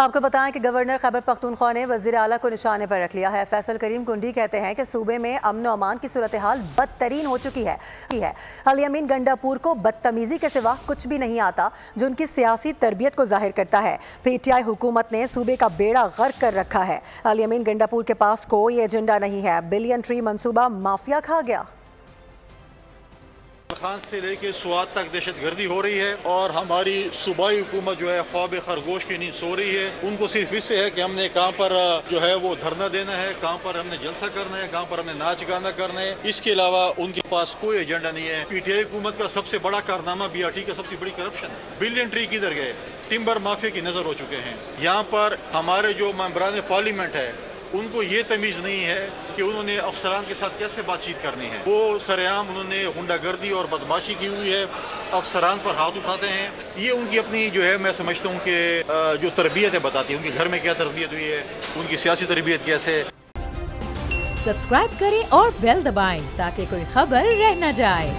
آپ کو بتائیں کہ گورنر خیبر پختونخوا نے وزیر اعلیٰ کو نشانے پر رکھ لیا ہے۔ فیصل کریم کنڈی کہتے ہیں کہ صوبے میں امن و امان کی صورتحال بدترین ہو چکی ہے۔ الیمین گنڈا پور کو بدتمیزی کے سوا کچھ بھی نہیں آتا جو ان کی سیاسی تربیت کو ظاہر کرتا ہے۔ پی ٹی آئی حکومت نے صوبے کا بیڑا غرق کر رکھا ہے۔ الیمین گنڈا پور کے پاس کوئی ایجنڈا نہیں ہے۔ بلین ٹری منصوبہ مافیا کھا گیا۔ خان سے لے کے سوات تک دہشت گردی ہو رہی ہے اور ہماری صوبائی حکومت جو ہے خواب خرگوش کی نیند سو رہی ہے۔ ان کو صرف اس سے ہے کہ ہم نے کہاں پر جو ہے وہ دھرنا دینا ہے، کہاں پر ہم نے جلسہ کرنا ہے، کہاں پر ہم نے ناچ گانا کرنا ہے۔ اس کے علاوہ ان کے پاس کوئی ایجنڈا نہیں ہے۔ پی ٹی آئی حکومت کا سب سے بڑا کارنامہ بی آر ٹی کا سب سے بڑی کرپشن ہے۔ بلین ٹری کدھر گئے؟ ٹمبر مافیا کی نظر ہو چکے ہیں۔ یہاں پر ہمارے جو ممبران پارلیمنٹ ہے ان کو یہ تمیز نہیں ہے کہ انہوں نے افسران کے ساتھ کیسے بات چیت کرنی ہے۔ وہ سرعام انہوں نے غنڈہ گردی اور بدماشی کی ہوئی ہے، افسران پر ہاتھ اٹھاتے ہیں۔ یہ ان کی اپنی جو ہے میں سمجھتا ہوں کہ جو تربیت ہے بتاتی ہے ان کے گھر میں کیا تربیت ہوئی ہے، ان کی سیاسی تربیت کیسے ہے۔ سبسکرائب کریں اور بیل دبائیں تاکہ کوئی خبر رہ نہ جائے۔